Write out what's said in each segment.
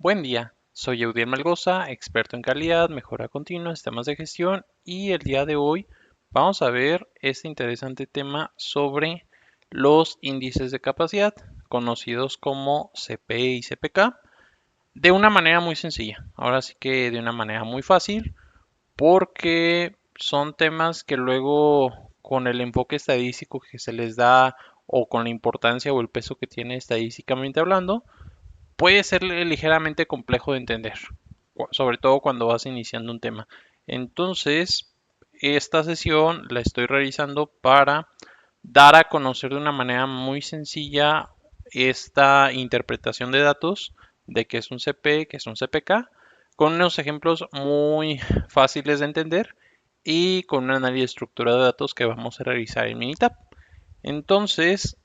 Buen día, soy Eudiel Malgoza, experto en calidad, mejora continua, sistemas de gestión y el día de hoy vamos a ver este interesante tema sobre los índices de capacidad, conocidos como CP y CPK, de una manera muy sencilla. Ahora sí que de una manera muy fácil, porque son temas que luego con el enfoque estadístico que se les da o con la importancia o el peso que tiene estadísticamente hablando, puede ser ligeramente complejo de entender, sobre todo cuando vas iniciando un tema. Entonces, esta sesión la estoy realizando para dar a conocer de una manera muy sencilla esta interpretación de datos de qué es un CP, qué es un CPK, con unos ejemplos muy fáciles de entender y con un análisis estructurado de datos que vamos a realizar en Minitab. Entonces,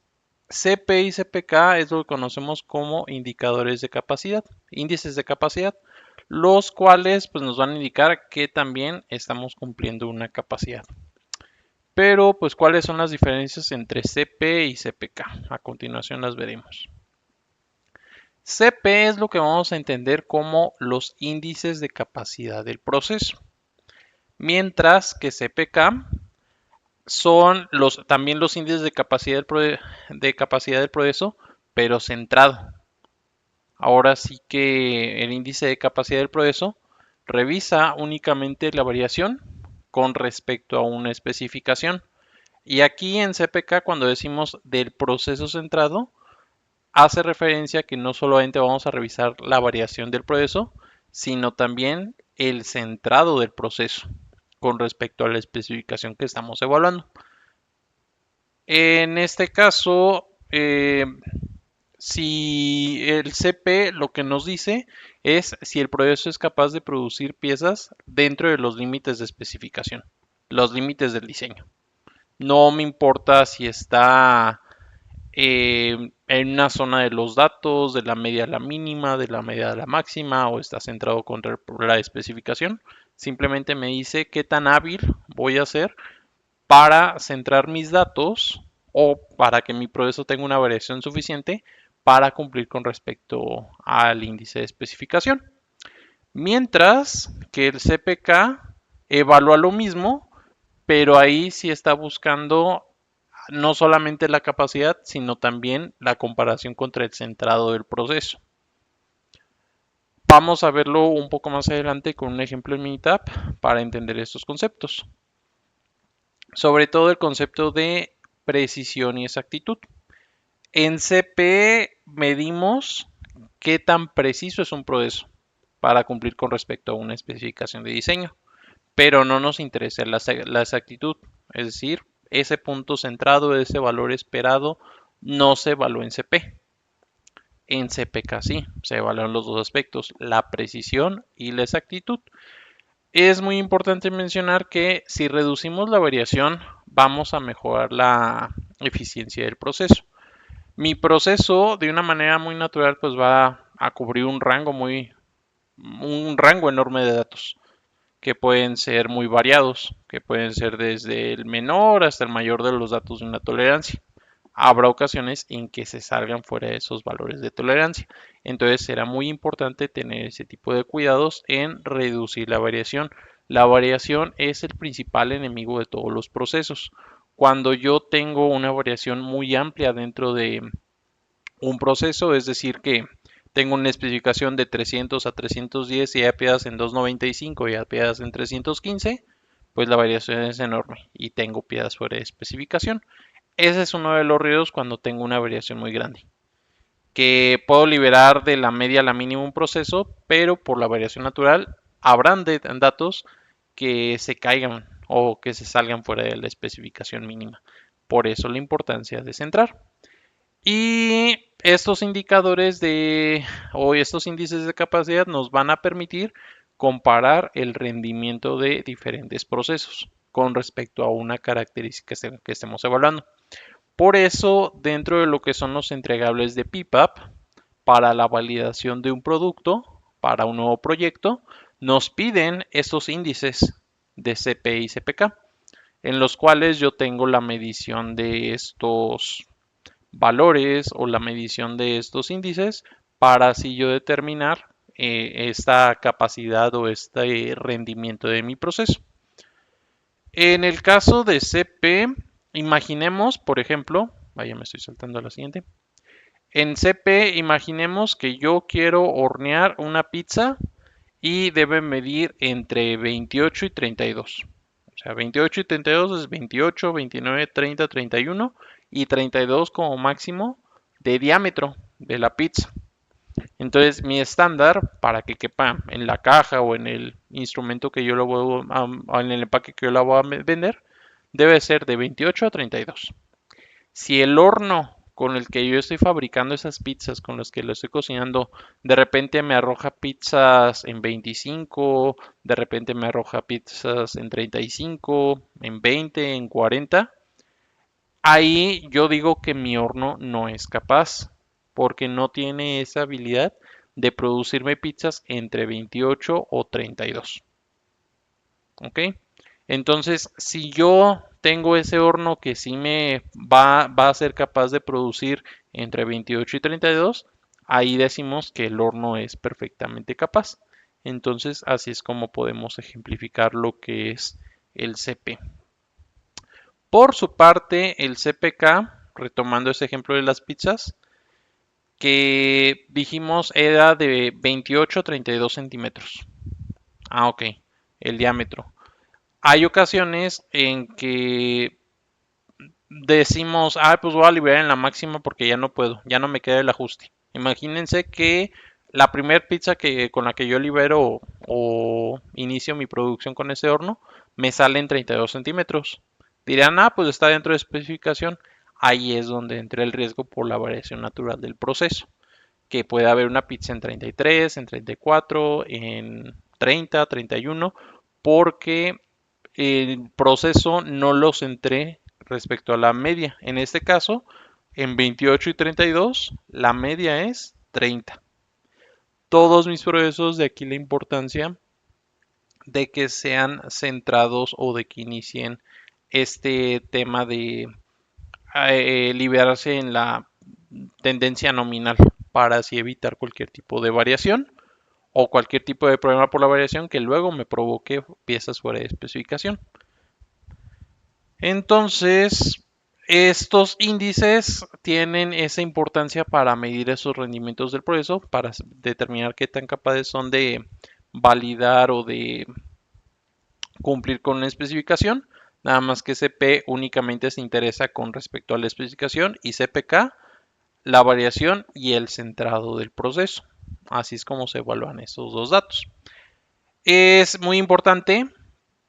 CP y CPK es lo que conocemos como indicadores de capacidad, índices de capacidad, los cuales pues, nos van a indicar que también estamos cumpliendo una capacidad. Pero, pues, ¿cuáles son las diferencias entre CP y CPK? A continuación las veremos. CP es lo que vamos a entender como los índices de capacidad del proceso, mientras que CPK son también los índices de capacidad del proceso, pero centrado. Ahora sí que el índice de capacidad del proceso revisa únicamente la variación con respecto a una especificación. Y aquí en CPK, cuando decimos del proceso centrado, hace referencia a que no solamente vamos a revisar la variación del proceso, sino también el centrado del proceso con respecto a la especificación que estamos evaluando. En este caso, si el CP lo que nos dice es si el proceso es capaz de producir piezas dentro de los límites de especificación, los límites del diseño. No me importa si está en una zona de los datos, de la media a la mínima, de la media a la máxima, o está centrado contra la especificación. Simplemente me dice qué tan hábil voy a ser para centrar mis datos o para que mi proceso tenga una variación suficiente para cumplir con respecto al índice de especificación. Mientras que el CPK evalúa lo mismo, pero ahí sí está buscando no solamente la capacidad, sino también la comparación contra el centrado del proceso. Vamos a verlo un poco más adelante con un ejemplo en Minitab para entender estos conceptos. Sobre todo el concepto de precisión y exactitud. En CP medimos qué tan preciso es un proceso para cumplir con respecto a una especificación de diseño, pero no nos interesa la exactitud, es decir, ese punto centrado, ese valor esperado, no se evalúa en CP. En CPK sí, se evalúan los dos aspectos, la precisión y la exactitud. Es muy importante mencionar que si reducimos la variación, vamos a mejorar la eficiencia del proceso. Mi proceso, de una manera muy natural, pues va a cubrir un rango enorme de datos que pueden ser muy variados, que pueden ser desde el menor hasta el mayor de los datos de una tolerancia. Habrá ocasiones en que se salgan fuera de esos valores de tolerancia. Entonces será muy importante tener ese tipo de cuidados en reducir la variación. La variación es el principal enemigo de todos los procesos. Cuando yo tengo una variación muy amplia dentro de un proceso, es decir, que tengo una especificación de 300 a 310 y hay piezas en 295 y hay piezas en 315, pues la variación es enorme y tengo piezas fuera de especificación. Ese es uno de los riesgos cuando tengo una variación muy grande, que puedo liberar de la media a la mínima un proceso, pero por la variación natural habrán datos que se caigan o que se salgan fuera de la especificación mínima. Por eso la importancia de centrar. Y estos indicadores o estos índices de capacidad nos van a permitir comparar el rendimiento de diferentes procesos con respecto a una característica que estemos evaluando. Por eso, dentro de lo que son los entregables de PPAP, para la validación de un producto, para un nuevo proyecto, nos piden estos índices de CP y CPK, en los cuales yo tengo la medición de estos valores o la medición de estos índices para así yo determinar esta capacidad o este rendimiento de mi proceso. En el caso de CP, imaginemos, por ejemplo, vaya, me estoy saltando a la siguiente. En CP, imaginemos que yo quiero hornear una pizza y debe medir entre 28 y 32. O sea, 28 y 32 es 28, 29, 30, 31 y 32 como máximo de diámetro de la pizza. Entonces, mi estándar para que quepa en la caja o en el instrumento que yo lo voy en el empaque que yo la voy a vender, debe ser de 28 a 32. Si el horno con el que yo estoy fabricando esas pizzas, con las que lo estoy cocinando, de repente me arroja pizzas en 25, de repente me arroja pizzas en 35, en 20, en 40, ahí yo digo que mi horno no es capaz, porque no tiene esa habilidad de producirme pizzas entre 28 o 32. ¿Ok? Entonces, si yo tengo ese horno que sí me va a ser capaz de producir entre 28 y 32, ahí decimos que el horno es perfectamente capaz. Entonces, así es como podemos ejemplificar lo que es el CP. Por su parte, el CPK, retomando ese ejemplo de las pizzas, que dijimos era de 28 a 32 centímetros. Ah, ok, el diámetro. Hay ocasiones en que decimos, pues voy a liberar en la máxima porque ya no puedo, ya no me queda el ajuste. Imagínense que la primer pizza con la que yo libero o inicio mi producción con ese horno me sale en 32 centímetros. Dirán, pues está dentro de especificación. Ahí es donde entra el riesgo por la variación natural del proceso. Que puede haber una pizza en 33, en 34, en 30, 31, porque el proceso no lo centré respecto a la media. En este caso, en 28 y 32, la media es 30. Todos mis procesos, de aquí la importancia de que sean centrados o de que inicien este tema de liberarse en la tendencia nominal para así evitar cualquier tipo de variación o cualquier tipo de problema por la variación que luego me provoque piezas fuera de especificación. Entonces, estos índices tienen esa importancia para medir esos rendimientos del proceso, para determinar qué tan capaces son de validar o de cumplir con una especificación. Nada más que CP únicamente se interesa con respecto a la especificación y CPK la variación y el centrado del proceso. Así es como se evalúan esos dos datos. Es muy importante,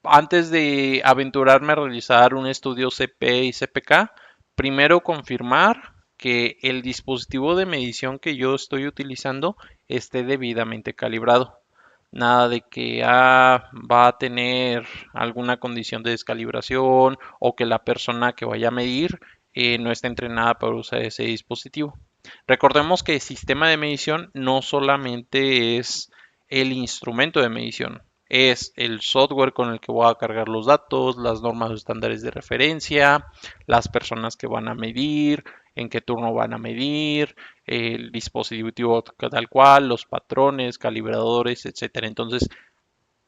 antes de aventurarme a realizar un estudio CP y CPK, primero confirmar que el dispositivo de medición que yo estoy utilizando esté debidamente calibrado. Nada de que va a tener alguna condición de descalibración o que la persona que vaya a medir no esté entrenada para usar ese dispositivo. Recordemos que el sistema de medición no solamente es el instrumento de medición, es el software con el que voy a cargar los datos, las normas o estándares de referencia, las personas que van a medir, en qué turno van a medir, el dispositivo tal cual, los patrones, calibradores, etcétera. Entonces,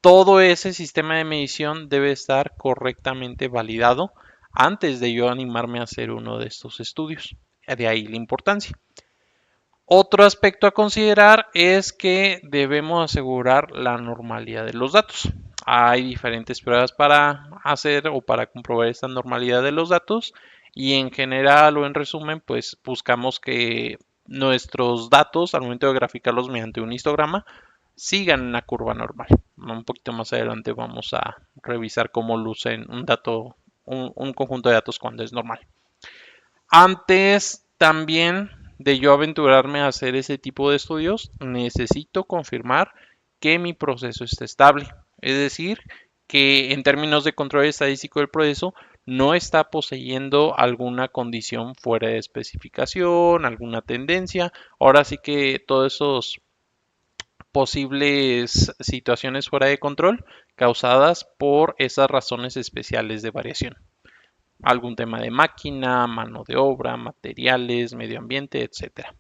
todo ese sistema de medición debe estar correctamente validado antes de yo animarme a hacer uno de estos estudios. De ahí la importancia. Otro aspecto a considerar es que debemos asegurar la normalidad de los datos. Hay diferentes pruebas para hacer o para comprobar esta normalidad de los datos y en general o en resumen pues buscamos que nuestros datos al momento de graficarlos mediante un histograma sigan una curva normal. Un poquito más adelante vamos a revisar cómo lucen un dato, un conjunto de datos cuando es normal. Antes también de yo aventurarme a hacer ese tipo de estudios, necesito confirmar que mi proceso está estable. Es decir, que en términos de control estadístico del proceso no está poseyendo alguna condición fuera de especificación, alguna tendencia. Ahora sí que todos esos posibles situaciones fuera de control causadas por esas razones especiales de variación. Algún tema de máquina, mano de obra, materiales, medio ambiente, etcétera.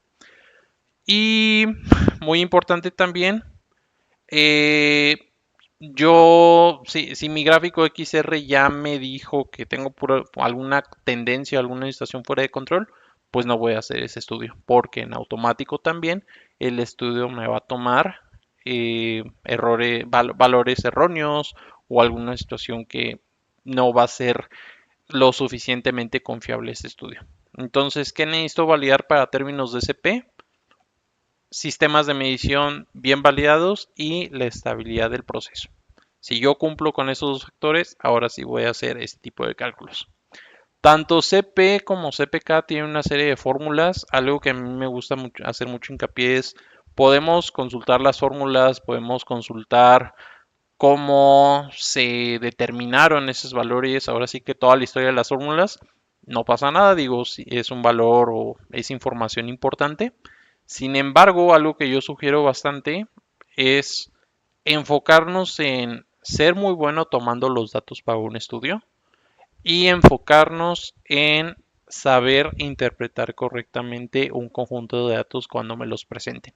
Y muy importante también Si mi gráfico XR ya me dijo que tengo alguna tendencia, alguna situación fuera de control, pues no voy a hacer ese estudio, porque en automático también el estudio me va a tomar valores erróneos o alguna situación que no va a ser lo suficientemente confiable este estudio. Entonces, ¿qué necesito validar para términos de SP? Sistemas de medición bien validados y la estabilidad del proceso. Si yo cumplo con esos dos factores, ahora sí voy a hacer este tipo de cálculos. Tanto CP como CPK tienen una serie de fórmulas. Algo que a mí me gusta hacer mucho hincapié es, podemos consultar las fórmulas, podemos consultar cómo se determinaron esos valores. Ahora sí que toda la historia de las fórmulas, no pasa nada, digo, si es un valor o es información importante. Sin embargo, algo que yo sugiero bastante es enfocarnos en ser muy bueno tomando los datos para un estudio y enfocarnos en saber interpretar correctamente un conjunto de datos cuando me los presenten.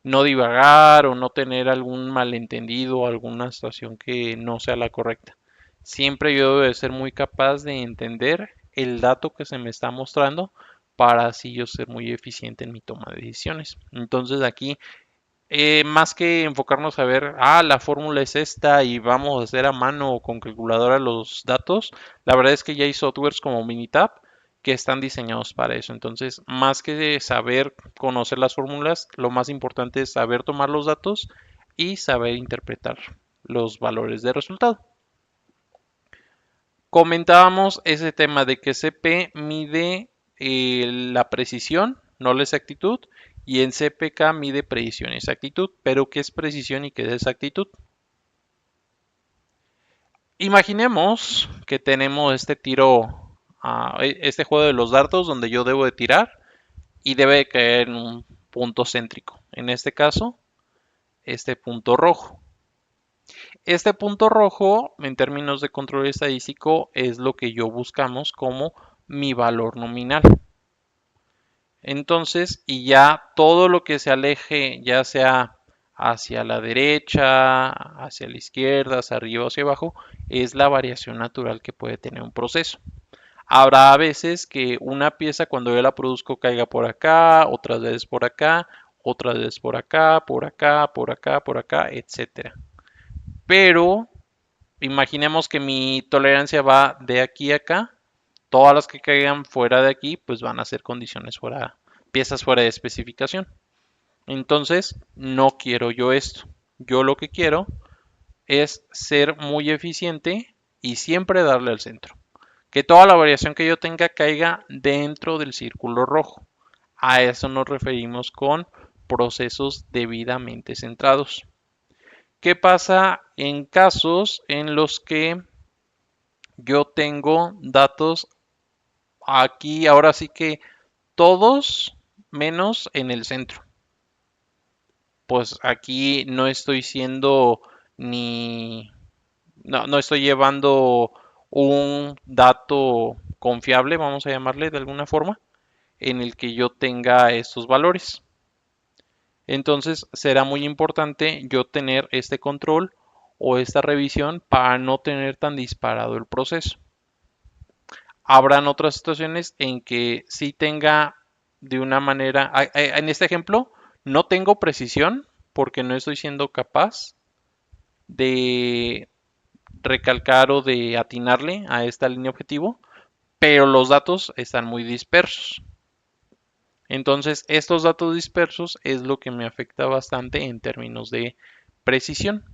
No divagar o no tener algún malentendido o alguna situación que no sea la correcta. Siempre yo debo de ser muy capaz de entender el dato que se me está mostrando para así yo ser muy eficiente en mi toma de decisiones. Entonces aquí más que enfocarnos a ver, la fórmula es esta y vamos a hacer a mano o con calculadora los datos, la verdad es que ya hay softwares como Minitab que están diseñados para eso. Entonces, más que saber conocer las fórmulas, lo más importante es saber tomar los datos y saber interpretar los valores de resultado. Comentábamos ese tema de que CP mide la precisión, no la exactitud, y en CPK mide precisión y exactitud. Pero ¿qué es precisión y qué es exactitud? Imaginemos que tenemos este tiro, este juego de los dardos donde yo debo de tirar y debe caer en un punto céntrico. En este caso, este punto rojo. Este punto rojo, en términos de control estadístico, es lo que yo buscamos como mi valor nominal. Entonces, y ya todo lo que se aleje, ya sea hacia la derecha, hacia la izquierda, hacia arriba o hacia abajo, es la variación natural que puede tener un proceso. Habrá veces que una pieza cuando yo la produzco caiga por acá, otras veces por acá, otras veces por acá, por acá, por acá, por acá, etcétera. Pero imaginemos que mi tolerancia va de aquí a acá. Todas las que caigan fuera de aquí, pues van a ser condiciones fuera, piezas fuera de especificación. Entonces, no quiero yo esto. Yo lo que quiero es ser muy eficiente y siempre darle al centro. Que toda la variación que yo tenga caiga dentro del círculo rojo. A eso nos referimos con procesos debidamente centrados. ¿Qué pasa en casos en los que yo tengo datos aquí, ahora sí que todos menos en el centro? Pues aquí no estoy siendo ni, no estoy llevando un dato confiable, vamos a llamarle de alguna forma, en el que yo tenga estos valores. Entonces será muy importante yo tener este control o esta revisión para no tener tan disparado el proceso. Habrán otras situaciones en que sí tenga de una manera, en este ejemplo, no tengo precisión porque no estoy siendo capaz de recalcar o de atinarle a esta línea objetivo, pero los datos están muy dispersos. Entonces, estos datos dispersos es lo que me afecta bastante en términos de precisión.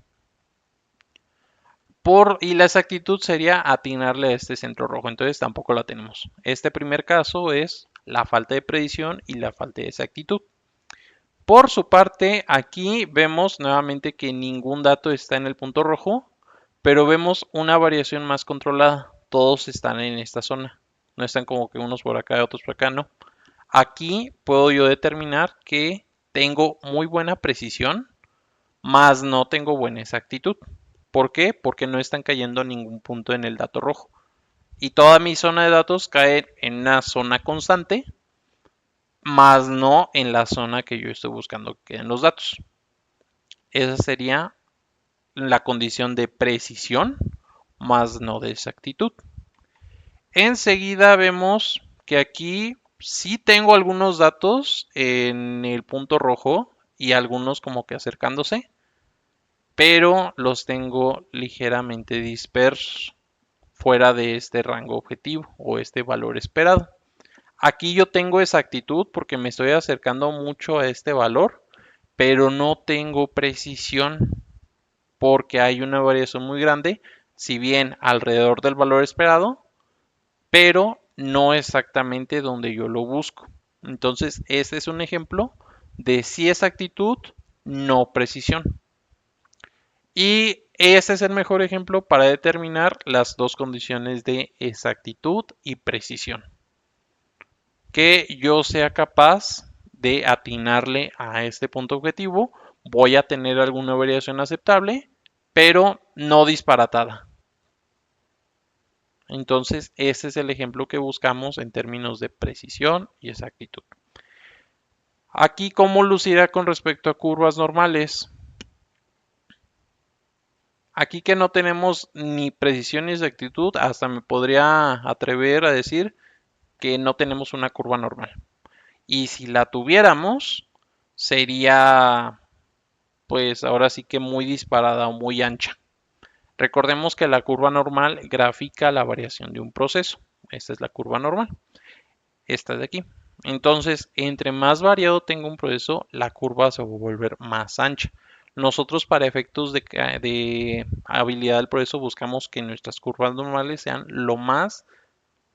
Y la exactitud sería atinarle a este centro rojo, entonces tampoco la tenemos. Este primer caso es la falta de precisión y la falta de exactitud. Por su parte, aquí vemos nuevamente que ningún dato está en el punto rojo, pero vemos una variación más controlada. Todos están en esta zona. No están como que unos por acá y otros por acá, no. Aquí puedo yo determinar que tengo muy buena precisión, más no tengo buena exactitud. ¿Por qué? Porque no están cayendo ningún punto en el dato rojo. Y toda mi zona de datos cae en una zona constante, más no en la zona que yo estoy buscando que queden los datos. Esa sería la condición de precisión, más no de exactitud. Enseguida vemos que aquí sí tengo algunos datos en el punto rojo y algunos como que acercándose, pero los tengo ligeramente dispersos fuera de este rango objetivo o este valor esperado. Aquí yo tengo exactitud porque me estoy acercando mucho a este valor, pero no tengo precisión porque hay una variación muy grande, si bien alrededor del valor esperado, pero no exactamente donde yo lo busco. Entonces, este es un ejemplo de sí exactitud, no precisión. Y ese es el mejor ejemplo para determinar las dos condiciones de exactitud y precisión. Que yo sea capaz de atinarle a este punto objetivo, voy a tener alguna variación aceptable, pero no disparatada. Entonces, ese es el ejemplo que buscamos en términos de precisión y exactitud. Aquí, ¿cómo lucirá con respecto a curvas normales? Aquí que no tenemos ni precisión ni exactitud, hasta me podría atrever a decir que no tenemos una curva normal. Y si la tuviéramos, sería pues ahora sí que muy disparada o muy ancha. Recordemos que la curva normal grafica la variación de un proceso. Esta es la curva normal. Esta de aquí. Entonces, entre más variado tenga un proceso, la curva se va a volver más ancha. Nosotros para efectos de habilidad del proceso buscamos que nuestras curvas normales sean lo más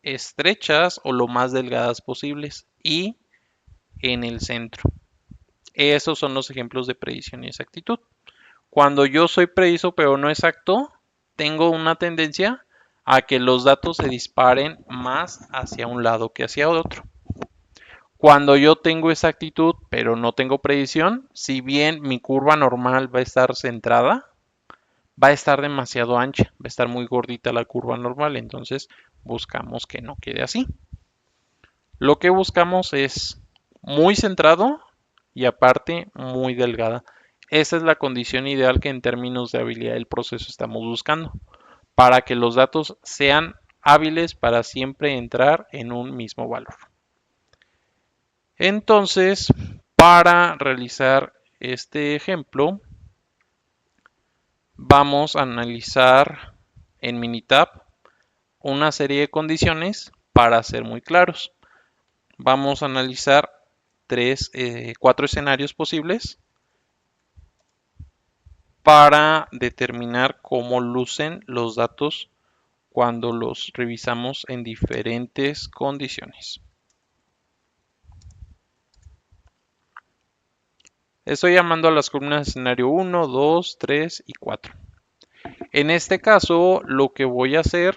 estrechas o lo más delgadas posibles y en el centro. Esos son los ejemplos de predicción y exactitud. Cuando yo soy preciso pero no exacto, tengo una tendencia a que los datos se disparen más hacia un lado que hacia otro. Cuando yo tengo exactitud pero no tengo predicción, si bien mi curva normal va a estar centrada, va a estar demasiado ancha, va a estar muy gordita la curva normal, entonces buscamos que no quede así. Lo que buscamos es muy centrado y aparte muy delgada. Esa es la condición ideal que en términos de habilidad del proceso estamos buscando, para que los datos sean hábiles para siempre entrar en un mismo valor. Entonces, para realizar este ejemplo, vamos a analizar en Minitab una serie de condiciones para ser muy claros. Vamos a analizar cuatro escenarios posibles para determinar cómo lucen los datos cuando los revisamos en diferentes condiciones. Estoy llamando a las columnas de escenario 1, 2, 3 y 4. En este caso, lo que voy a hacer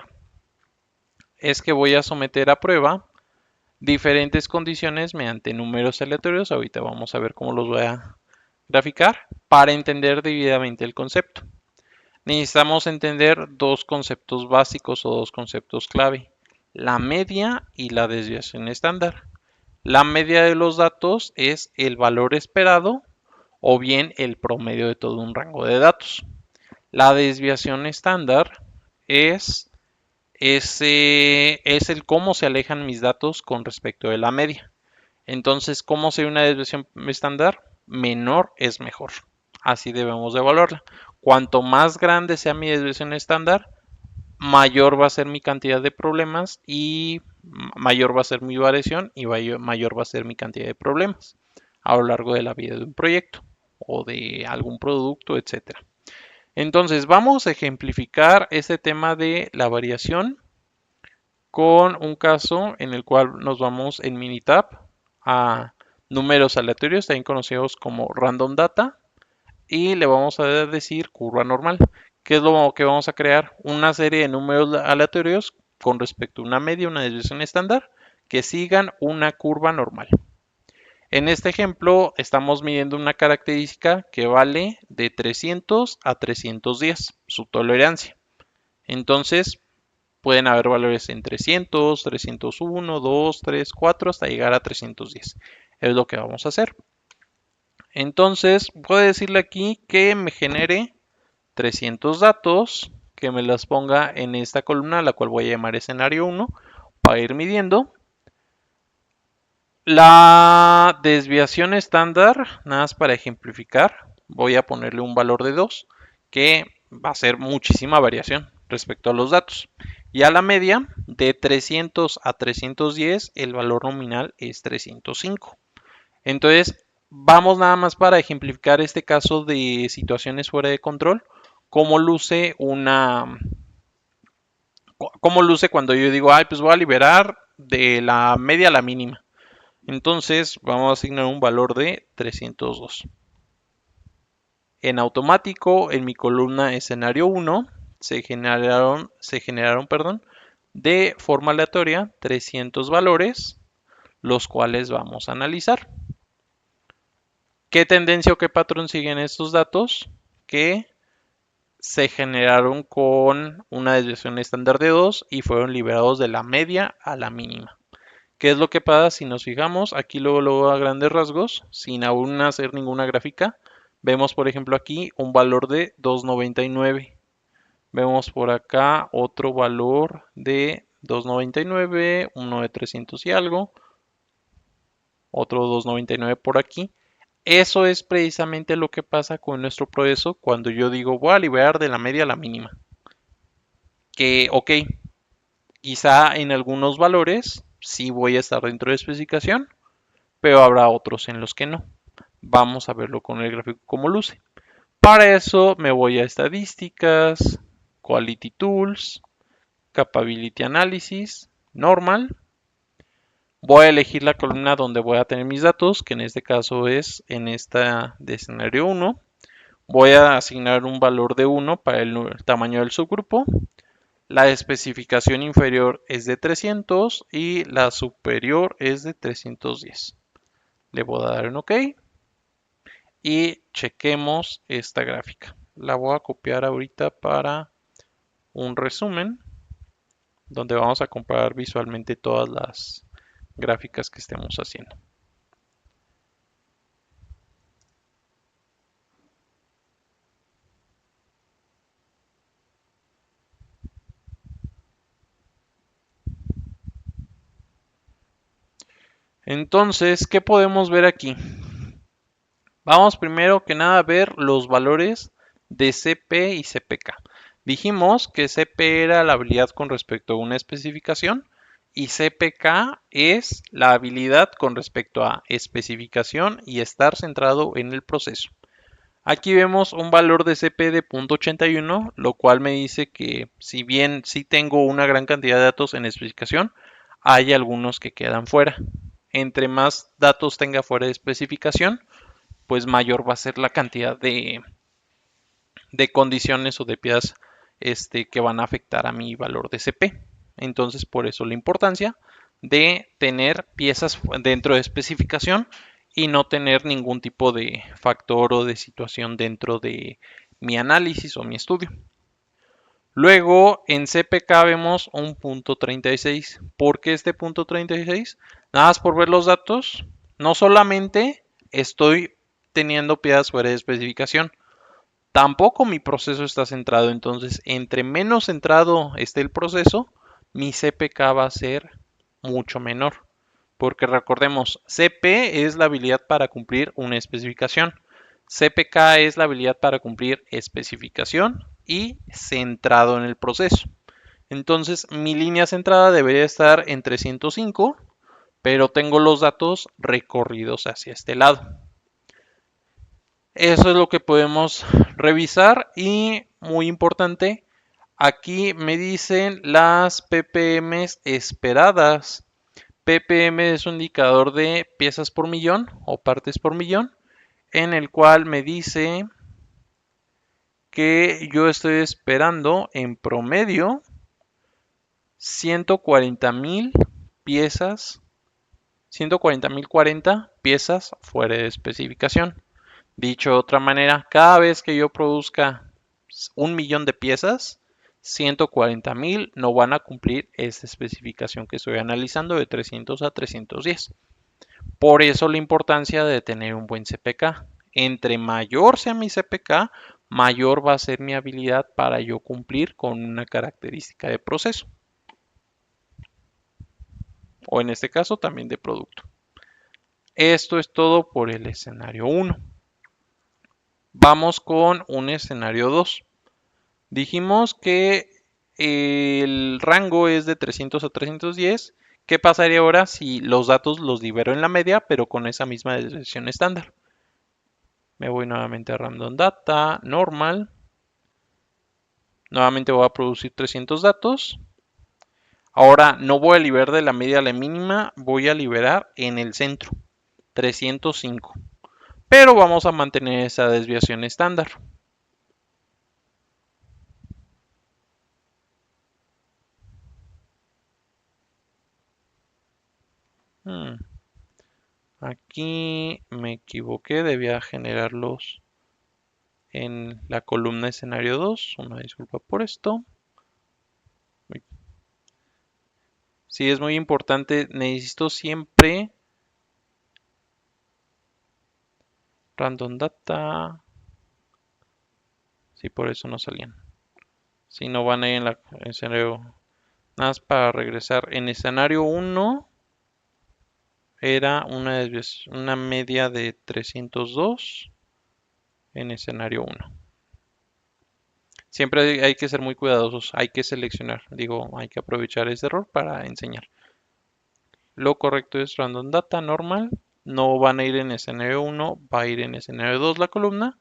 es que voy a someter a prueba diferentes condiciones mediante números aleatorios. Ahorita vamos a ver cómo los voy a graficar para entender debidamente el concepto. Necesitamos entender dos conceptos básicos o dos conceptos clave, la media y la desviación estándar. La media de los datos es el valor esperado o bien el promedio de todo un rango de datos. La desviación estándar es el cómo se alejan mis datos con respecto de la media. Entonces, ¿cómo sería una desviación estándar? Menor es mejor. Así debemos de evaluarla. Cuanto más grande sea mi desviación estándar, mayor va a ser mi cantidad de problemas y mayor va a ser mi variación y mayor va a ser mi cantidad de problemas a lo largo de la vida de un proyecto o de algún producto, etcétera. Entonces, vamos a ejemplificar este tema de la variación con un caso en el cual nos vamos en Minitab a números aleatorios, también conocidos como random data, y le vamos a decir curva normal. ¿Qué es lo que vamos a crear? Una serie de números aleatorios con respecto a una media, una desviación estándar, que sigan una curva normal. En este ejemplo estamos midiendo una característica que vale de 300 a 310, su tolerancia. Entonces, pueden haber valores en 300, 301, 2, 3, 4 hasta llegar a 310. Es lo que vamos a hacer. Entonces, puedo decirle aquí que me genere 300 datos, que me las ponga en esta columna, la cual voy a llamar escenario 1, para ir midiendo. La desviación estándar, nada más para ejemplificar, voy a ponerle un valor de 2, que va a ser muchísima variación respecto a los datos. Y a la media, de 300 a 310, el valor nominal es 305. Entonces, vamos nada más para ejemplificar este caso de situaciones fuera de control, cómo luce cómo luce cuando yo digo, ay, pues voy a liberar de la media a la mínima. Entonces, vamos a asignar un valor de 302. En automático, en mi columna escenario 1, se generaron de forma aleatoria 300 valores, los cuales vamos a analizar. ¿Qué tendencia o qué patrón siguen estos datos? Que se generaron con una desviación estándar de 2 y fueron liberados de la media a la mínima. ¿Qué es lo que pasa si nos fijamos? Aquí luego a grandes rasgos, sin aún hacer ninguna gráfica, vemos por ejemplo aquí un valor de 2.99. Vemos por acá otro valor de 2.99, uno de 300 y algo, otro 2.99 por aquí. Eso es precisamente lo que pasa con nuestro proceso cuando yo digo voy a liberar de la media a la mínima. Que, ok, quizá en algunos valores sí voy a estar dentro de especificación, pero habrá otros en los que no. Vamos a verlo con el gráfico como luce. Para eso me voy a estadísticas, Quality Tools, Capability Analysis, Normal. Voy a elegir la columna donde voy a tener mis datos, que en este caso es en esta de escenario 1. Voy a asignar un valor de 1 para el tamaño del subgrupo. La especificación inferior es de 300 y la superior es de 310. Le voy a dar en OK y chequemos esta gráfica. La voy a copiar ahorita para un resumen donde vamos a comparar visualmente todas las gráficas que estemos haciendo. Entonces, ¿qué podemos ver aquí? Vamos primero que nada a ver los valores de CP y CPK. Dijimos que CP era la habilidad con respecto a una especificación y CPK es la habilidad con respecto a especificación y estar centrado en el proceso. Aquí vemos un valor de CP de 0.81, lo cual me dice que si bien sí tengo una gran cantidad de datos en especificación, hay algunos que quedan fuera. Entre más datos tenga fuera de especificación, pues mayor va a ser la cantidad de condiciones o de piezas que van a afectar a mi valor de CP. Entonces, por eso la importancia de tener piezas dentro de especificación y no tener ningún tipo de factor o de situación dentro de mi análisis o mi estudio. Luego en CPK vemos un punto 36. ¿Por qué este punto 36? Nada más por ver los datos. No solamente estoy teniendo piezas fuera de especificación, tampoco mi proceso está centrado. Entonces, entre menos centrado esté el proceso, mi CPK va a ser mucho menor. Porque recordemos, CP es la habilidad para cumplir una especificación. CPK es la habilidad para cumplir especificación y centrado en el proceso. Entonces, mi línea centrada debería estar en 305, pero tengo los datos recorridos hacia este lado. Eso es lo que podemos revisar y muy importante, aquí me dicen las ppms esperadas. ppm es un indicador de piezas por millón o partes por millón, en el cual me dice que yo estoy esperando en promedio 140,000 piezas, 140,040 piezas fuera de especificación. Dicho de otra manera, cada vez que yo produzca 1 millón de piezas, 140,000 no van a cumplir esta especificación que estoy analizando de 300 a 310. Por eso la importancia de tener un buen CPK. Entre mayor sea mi CPK, mayor va a ser mi habilidad para yo cumplir con una característica de proceso. O en este caso también de producto. Esto es todo por el escenario 1. Vamos con un escenario 2. Dijimos que el rango es de 300 a 310. ¿Qué pasaría ahora si los datos los libero en la media, pero con esa misma desviación estándar? Me voy nuevamente a Random Data, Normal. Nuevamente voy a producir 300 datos. Ahora no voy a liberar de la media a la mínima, voy a liberar en el centro, 305. Pero vamos a mantener esa desviación estándar. Aquí me equivoqué, debía generarlos en la columna escenario 2. Una disculpa por esto. Sí, es muy importante. Necesito siempre random data. Sí, por eso no salían. Si no van ahí en la escenario. Nada más para regresar. En escenario 1 era una media de 302 en escenario 1. Siempre hay que ser muy cuidadosos, hay que seleccionar, digo, hay que aprovechar ese error para enseñar. Lo correcto es random data normal, no van a ir en escenario 1, va a ir en escenario 2 la columna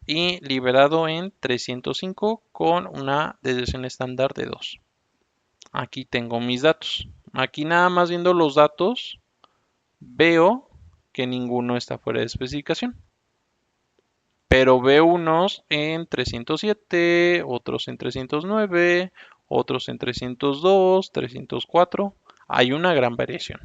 y liberado en 305 con una desviación estándar de 2. Aquí tengo mis datos. Aquí nada más viendo los datos veo que ninguno está fuera de especificación. Pero veo unos en 307, otros en 309, otros en 302, 304. Hay una gran variación.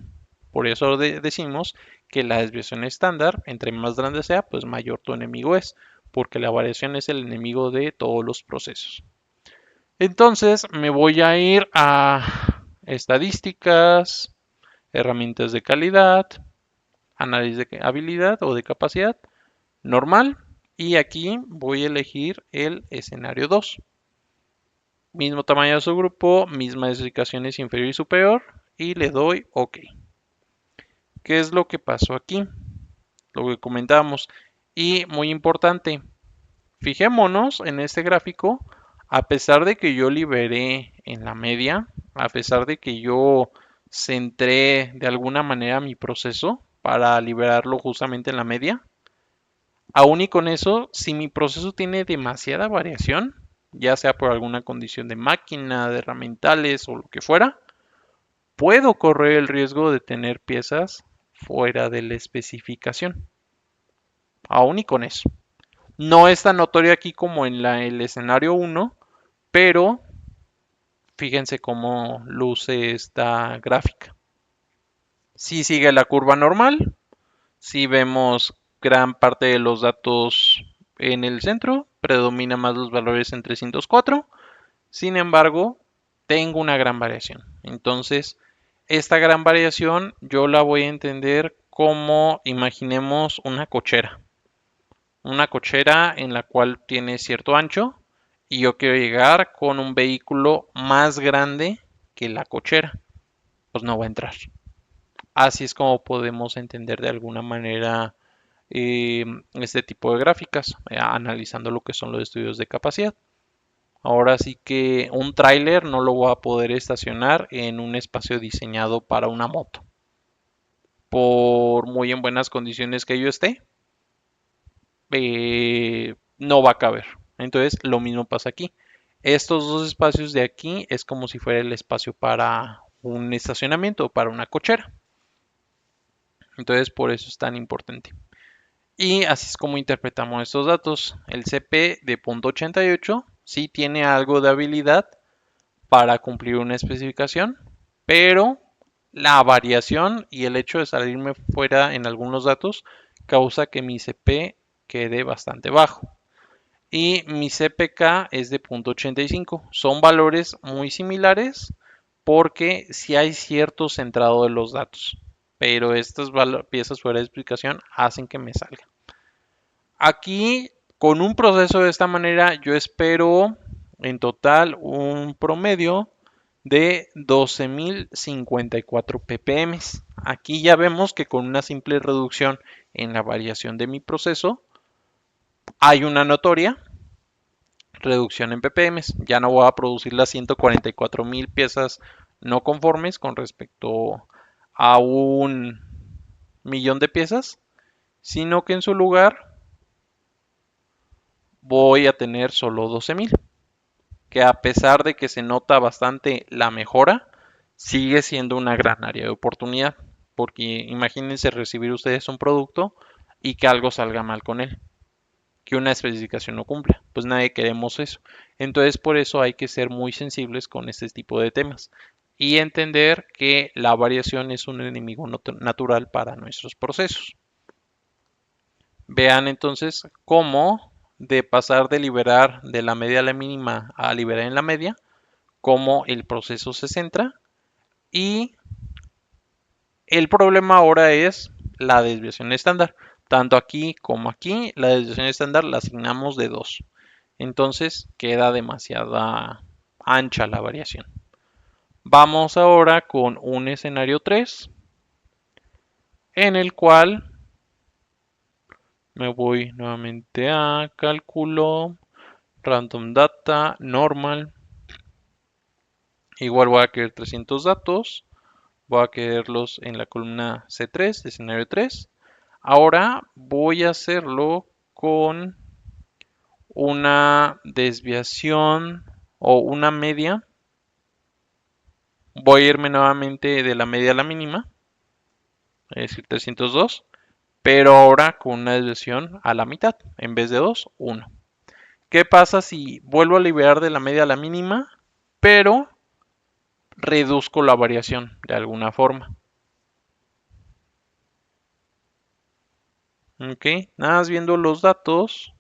Por eso decimos que la desviación estándar, entre más grande sea, pues mayor tu enemigo es, porque la variación es el enemigo de todos los procesos. Entonces me voy a ir a estadísticas, herramientas de calidad, análisis de habilidad o de capacidad, normal, y aquí voy a elegir el escenario 2. Mismo tamaño de su grupo, mismas especificaciones inferior y superior y le doy OK. ¿Qué es lo que pasó aquí? Lo que comentábamos. Y muy importante, fijémonos en este gráfico, a pesar de que yo liberé en la media, a pesar de que yo centré de alguna manera mi proceso para liberarlo justamente en la media, aún y con eso, si mi proceso tiene demasiada variación, ya sea por alguna condición de máquina, de herramientales o lo que fuera, puedo correr el riesgo de tener piezas fuera de la especificación. Aún y con eso. No es tan notorio aquí como en el escenario 1, pero fíjense cómo luce esta gráfica. Si sigue la curva normal, si vemos gran parte de los datos en el centro, predomina más los valores en 304. Sin embargo, tengo una gran variación. Entonces, esta gran variación yo la voy a entender como, imaginemos una cochera. Una cochera en la cual tiene cierto ancho y yo quiero llegar con un vehículo más grande que la cochera. Pues no va a entrar. Así es como podemos entender de alguna manera este tipo de gráficas, analizando lo que son los estudios de capacidad. Ahora sí que un tráiler no lo voy a poder estacionar en un espacio diseñado para una moto. Por muy en buenas condiciones que yo esté, no va a caber. Entonces lo mismo pasa aquí. Estos dos espacios de aquí es como si fuera el espacio para un estacionamiento o para una cochera. Entonces por eso es tan importante. Y así es como interpretamos estos datos. El CP de .88 sí tiene algo de habilidad para cumplir una especificación, pero la variación y el hecho de salirme fuera en algunos datos causa que mi CP quede bastante bajo. Y mi CPK es de .85. Son valores muy similares porque si hay cierto centrado de los datos, pero estas piezas fuera de explicación hacen que me salga. Aquí, con un proceso de esta manera, yo espero en total un promedio de 12.054 ppm. Aquí ya vemos que con una simple reducción en la variación de mi proceso, hay una notoria reducción en ppm. Ya no voy a producir las 144.000 piezas no conformes con respecto a 1.000.000 de piezas, sino que en su lugar voy a tener solo 12.000, que a pesar de que se nota bastante la mejora, sigue siendo una gran área de oportunidad, porque imagínense recibir ustedes un producto y que algo salga mal con él, que una especificación no cumpla, pues nadie queremos eso. Entonces por eso hay que ser muy sensibles con este tipo de temas y entender que la variación es un enemigo natural para nuestros procesos. Vean entonces cómo de pasar de liberar de la media a la mínima a liberar en la media, cómo el proceso se centra y el problema ahora es la desviación estándar. Tanto aquí como aquí, la desviación estándar la asignamos de 2. Entonces queda demasiada ancha la variación. Vamos ahora con un escenario 3 en el cual me voy nuevamente a cálculo, random data, normal. Igual voy a querer 300 datos. Voy a quererlos en la columna C3, escenario 3. Ahora voy a hacerlo con una desviación o una media. Voy a irme nuevamente de la media a la mínima, es decir, 302, pero ahora con una desviación a la mitad, en vez de 2, 1. ¿Qué pasa si vuelvo a liberar de la media a la mínima, pero reduzco la variación de alguna forma? Ok, nada más viendo los datos,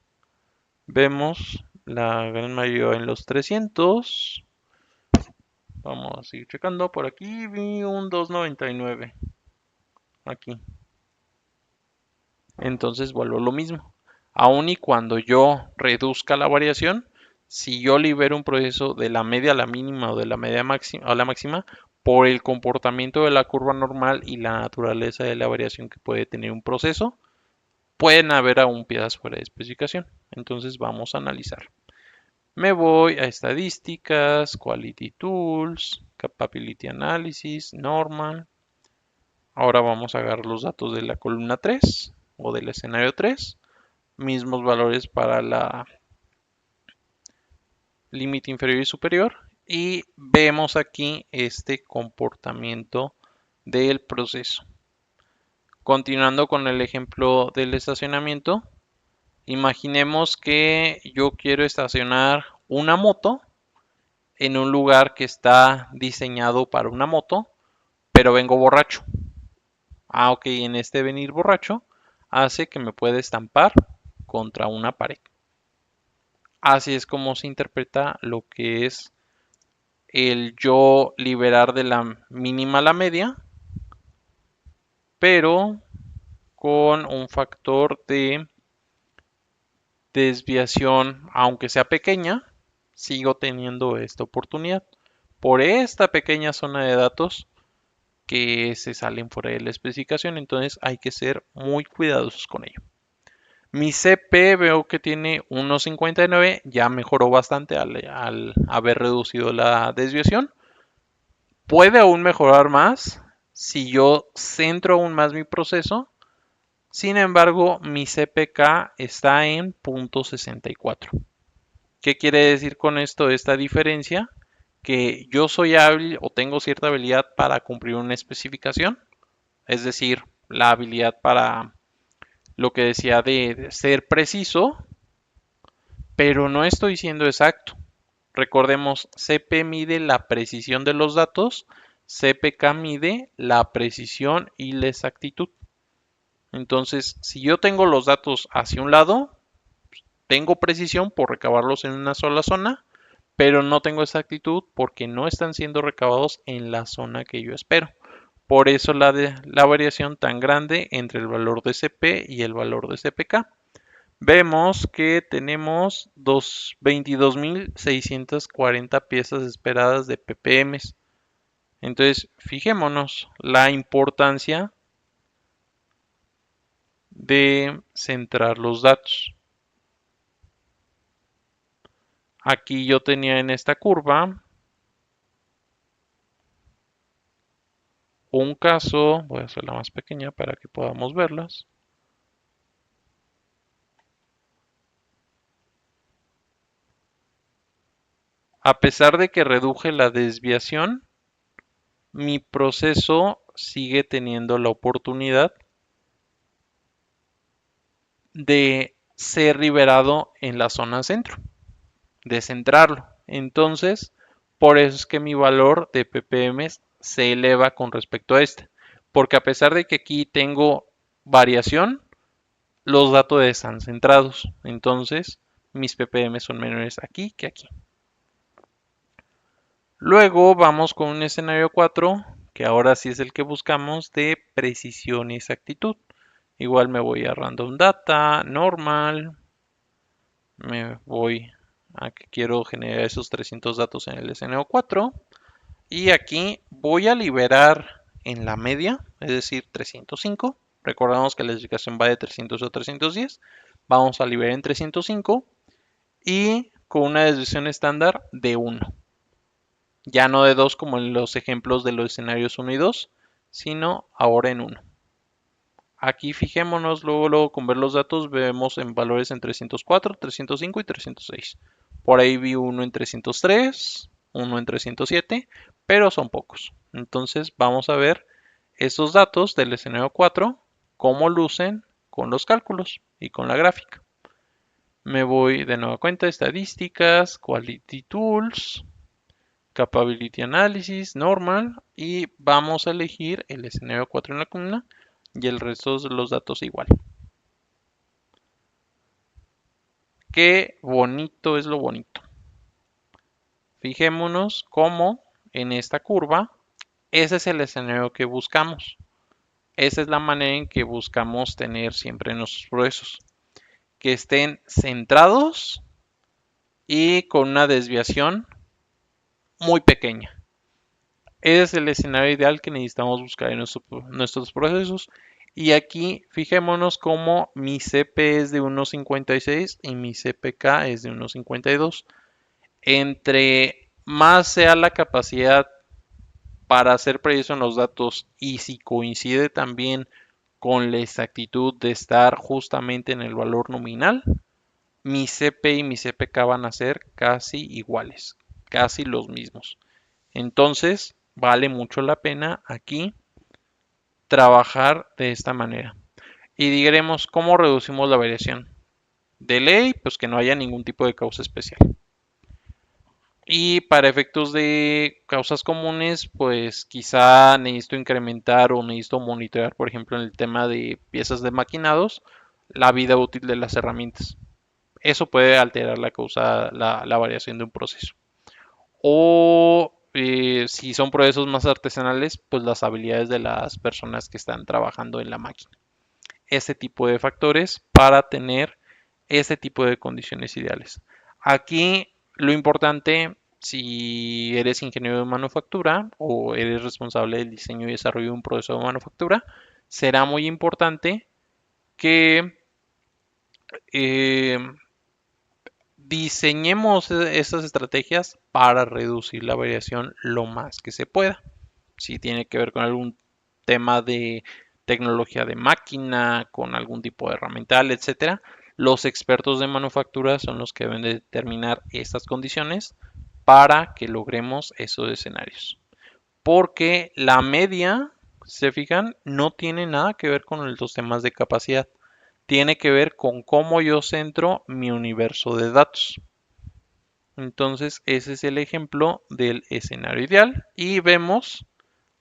vemos la gran mayoría en los 300. Vamos a seguir checando. Por aquí vi un 299. Aquí. Entonces vuelvo lo mismo. Aun y cuando yo reduzca la variación, si yo libero un proceso de la media a la mínima o de la media máxima a la máxima, por el comportamiento de la curva normal y la naturaleza de la variación que puede tener un proceso, pueden haber aún piezas fuera de especificación. Entonces vamos a analizar. Me voy a estadísticas, quality tools, capability analysis, normal. Ahora vamos a agarrar los datos de la columna 3 o del escenario 3. Mismos valores para la límite inferior y superior. Y vemos aquí este comportamiento del proceso. Continuando con el ejemplo del estacionamiento, imaginemos que yo quiero estacionar una moto en un lugar que está diseñado para una moto, pero vengo borracho. Ok, en este venir borracho hace que me pueda estampar contra una pared. Así es como se interpreta lo que es el yo liberar de la mínima a la media, pero con un factor de desviación, aunque sea pequeña, sigo teniendo esta oportunidad. Por esta pequeña zona de datos que se salen fuera de la especificación, entonces hay que ser muy cuidadosos con ello. Mi CP veo que tiene 1.59, ya mejoró bastante al haber reducido la desviación. Puede aún mejorar más si yo centro aún más mi proceso. Sin embargo, mi CPK está en 0.64. ¿Qué quiere decir con esto esta diferencia? Que yo soy hábil o tengo cierta habilidad para cumplir una especificación, es decir, la habilidad para lo que decía de ser preciso, pero no estoy siendo exacto. Recordemos, CP mide la precisión de los datos, CPK mide la precisión y la exactitud. Entonces, si yo tengo los datos hacia un lado, tengo precisión por recabarlos en una sola zona, pero no tengo exactitud porque no están siendo recabados en la zona que yo espero. Por eso la variación tan grande entre el valor de CP y el valor de CPK. Vemos que tenemos 22.640 piezas esperadas de ppm. Entonces, fijémonos la importancia de centrar los datos. Aquí yo tenía en esta curva un caso, voy a hacerla más pequeña para que podamos verlas. A pesar de que reduje la desviación, mi proceso sigue teniendo la oportunidad de ser liberado en la zona centro, de centrarlo. Entonces, por eso es que mi valor de ppm se eleva con respecto a este. Porque a pesar de que aquí tengo variación, los datos están centrados. Entonces, mis ppm son menores aquí que aquí. Luego vamos con un escenario 4, que ahora sí es el que buscamos, de precisión y exactitud. Igual me voy a random data, normal, me voy a que quiero generar esos 300 datos en el escenario 4 y aquí voy a liberar en la media, es decir, 305. Recordamos que la explicación va de 300 a 310. Vamos a liberar en 305 y con una desviación estándar de 1. Ya no de 2 como en los ejemplos de los escenarios 1 y 2, sino ahora en 1. Aquí fijémonos, luego con ver los datos vemos en valores en 304, 305 y 306. Por ahí vi uno en 303, uno en 307, pero son pocos. Entonces vamos a ver esos datos del escenario 4, cómo lucen con los cálculos y con la gráfica. Me voy de nueva cuenta, estadísticas, quality tools, capability analysis, normal, y vamos a elegir el escenario 4 en la columna y el resto de los datos igual. Qué bonito es lo bonito. Fijémonos cómo en esta curva, ese es el escenario que buscamos. Esa es la manera en que buscamos tener siempre nuestros procesos. Que estén centrados y con una desviación muy pequeña. Ese es el escenario ideal que necesitamos buscar en nuestros procesos. Y aquí fijémonos cómo mi CP es de 1.56 y mi CPK es de 1.52. Entre más sea la capacidad para hacer preciso en los datos y si coincide también con la exactitud de estar justamente en el valor nominal, mi CP y mi CPK van a ser casi iguales, casi los mismos. Entonces, vale mucho la pena aquí trabajar de esta manera. Y diremos, ¿cómo reducimos la variación? De ley, pues que no haya ningún tipo de causa especial. Y para efectos de causas comunes, pues quizá necesito incrementar o necesito monitorear, por ejemplo, en el tema de piezas de maquinados, la vida útil de las herramientas. Eso puede alterar la variación de un proceso. O si son procesos más artesanales, pues las habilidades de las personas que están trabajando en la máquina. Ese tipo de factores para tener ese tipo de condiciones ideales. Aquí lo importante, si eres ingeniero de manufactura o eres responsable del diseño y desarrollo de un proceso de manufactura, será muy importante que eh, diseñemos estas estrategias para reducir la variación lo más que se pueda. Si tiene que ver con algún tema de tecnología de máquina, con algún tipo de herramiental, etcétera, los expertos de manufactura son los que deben de determinar estas condiciones para que logremos esos escenarios. Porque la media, se fijan, no tiene nada que ver con los temas de capacidad. Tiene que ver con cómo yo centro mi universo de datos. Entonces, ese es el ejemplo del escenario ideal y vemos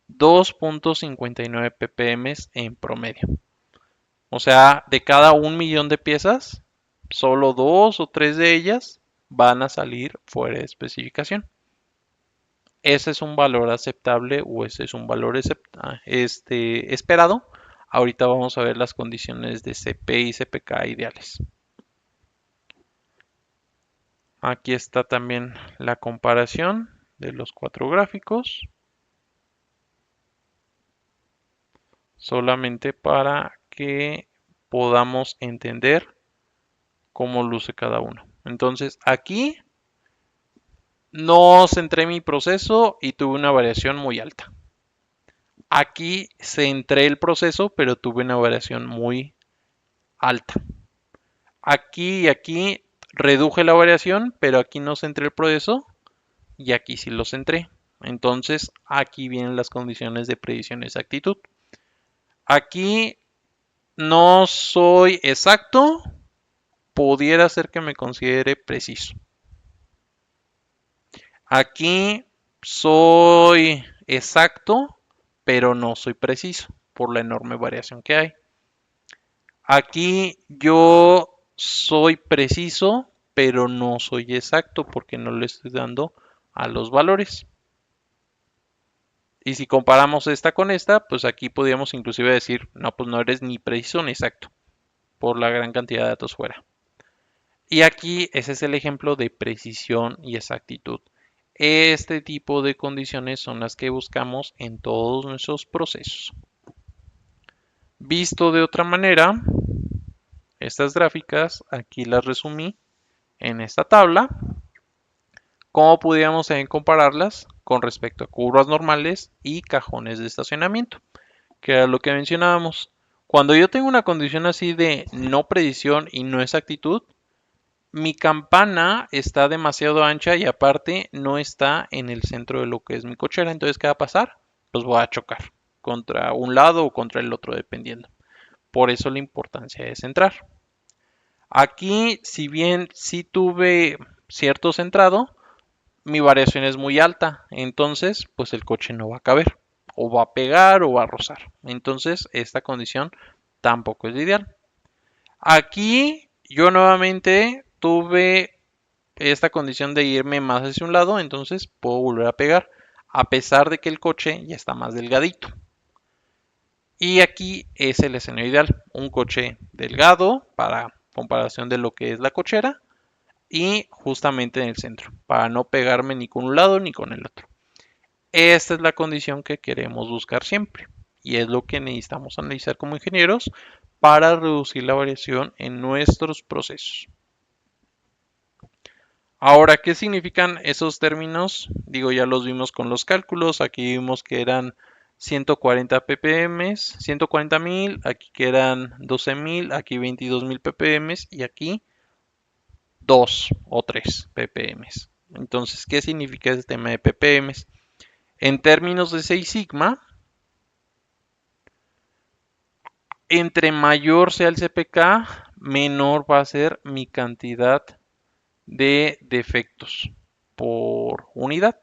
2.59 ppm en promedio. O sea, de cada 1 millón de piezas, solo 2 o 3 de ellas van a salir fuera de especificación. Ese es un valor aceptable o ese es un valor esperado. Ahorita vamos a ver las condiciones de CP y CPK ideales. Aquí está también la comparación de los 4 gráficos, solamente para que podamos entender cómo luce cada uno. Entonces aquí no centré mi proceso y tuve una variación muy alta. Aquí centré el proceso, pero tuve una variación muy alta. Aquí y aquí reduje la variación, pero aquí no centré el proceso y aquí sí lo centré. Entonces aquí vienen las condiciones de predicción y exactitud. Aquí no soy exacto, pudiera ser que me considere preciso. Aquí soy exacto, pero no soy preciso por la enorme variación que hay. Aquí yo soy preciso, pero no soy exacto porque no le estoy dando a los valores. Y si comparamos esta con esta, pues aquí podríamos inclusive decir, no, pues no eres ni preciso ni exacto por la gran cantidad de datos fuera. Y aquí ese es el ejemplo de precisión y exactitud. Este tipo de condiciones son las que buscamos en todos nuestros procesos. Visto de otra manera, estas gráficas aquí las resumí en esta tabla. ¿Cómo pudiéramos también compararlas con respecto a curvas normales y cajones de estacionamiento? Que era lo que mencionábamos. Cuando yo tengo una condición así de no predicción y no exactitud, mi campana está demasiado ancha y aparte no está en el centro de lo que es mi cochera. Entonces, ¿qué va a pasar? Pues voy a chocar contra un lado o contra el otro, dependiendo. Por eso la importancia de centrar. Aquí, si bien sí tuve cierto centrado, mi variación es muy alta. Entonces, pues el coche no va a caber. O va a pegar o va a rozar. Entonces, esta condición tampoco es ideal. Aquí yo nuevamente tuve esta condición de irme más hacia un lado, entonces puedo volver a pegar, a pesar de que el coche ya está más delgadito. Y aquí es el escenario ideal, un coche delgado para comparación de lo que es la cochera y justamente en el centro, para no pegarme ni con un lado ni con el otro. Esta es la condición que queremos buscar siempre y es lo que necesitamos analizar como ingenieros para reducir la variación en nuestros procesos. Ahora, ¿qué significan esos términos? Digo, ya los vimos con los cálculos. Aquí vimos que eran 140 ppm, 140.000, aquí que eran 12.000, aquí 22.000 ppm y aquí 2 o 3 ppm. Entonces, ¿qué significa este tema de ppm? En términos de 6 sigma, entre mayor sea el CPK, menor va a ser mi cantidad de defectos por unidad.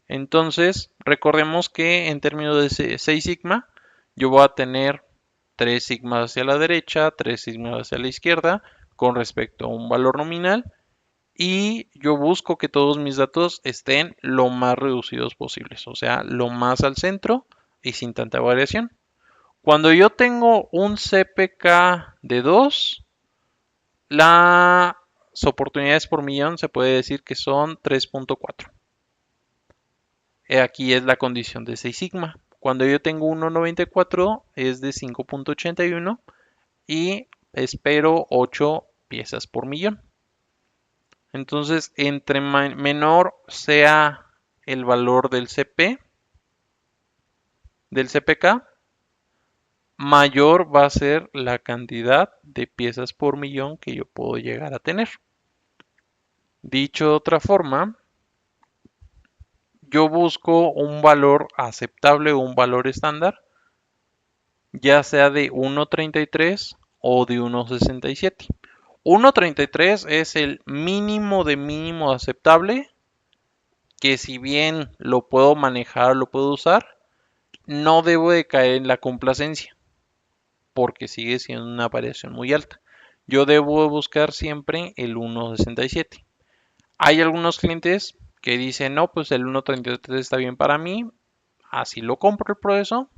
Entonces, recordemos que en términos de 6 sigma, yo voy a tener 3 sigmas hacia la derecha, 3 sigmas hacia la izquierda con respecto a un valor nominal y yo busco que todos mis datos estén lo más reducidos posibles, o sea, lo más al centro y sin tanta variación. Cuando yo tengo un CPK de 2, las oportunidades por millón se puede decir que son 3.4. Aquí es la condición de 6 sigma. Cuando yo tengo 1.94 es de 5.81 y espero 8 piezas por millón. Entonces, entre menor sea el valor del CPK, mayor va a ser la cantidad de piezas por millón que yo puedo llegar a tener. Dicho de otra forma, yo busco un valor aceptable o un valor estándar, ya sea de 1.33 o de 1.67. 1.33 es el mínimo de mínimo aceptable, que si bien lo puedo manejar, lo puedo usar, no debo de caer en la complacencia, porque sigue siendo una variación muy alta. Yo debo buscar siempre el 1.67. Hay algunos clientes que dicen, no, pues el 1.33 está bien para mí, así lo compro el proceso,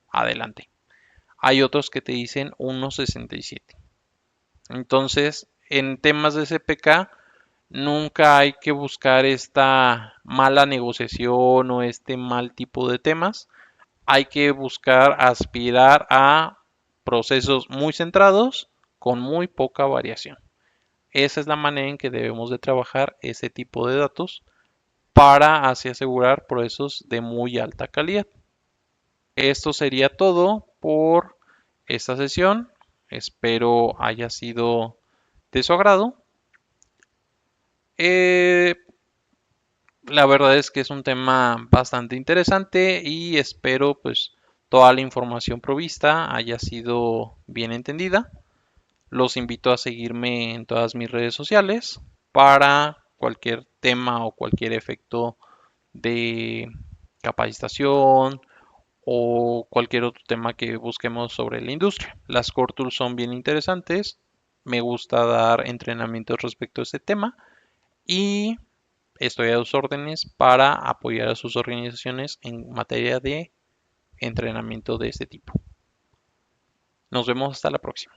adelante. Hay otros que te dicen 1.67. Entonces, en temas de CPK, Nunca hay que buscar esta mala negociación o este mal tipo de temas. Hay que buscar aspirar a procesos muy centrados con muy poca variación. Esa es la manera en que debemos de trabajar ese tipo de datos para así asegurar procesos de muy alta calidad. Esto sería todo por esta sesión. Espero haya sido de su agrado. Eh, la verdad es que es un tema bastante interesante y espero pues toda la información provista haya sido bien entendida. Los invito a seguirme en todas mis redes sociales para cualquier tema o cualquier efecto de capacitación o cualquier otro tema que busquemos sobre la industria. Las Core Tools son bien interesantes. Me gusta dar entrenamientos respecto a este tema y estoy a sus órdenes para apoyar a sus organizaciones en materia de entrenamiento de este tipo. Nos vemos hasta la próxima.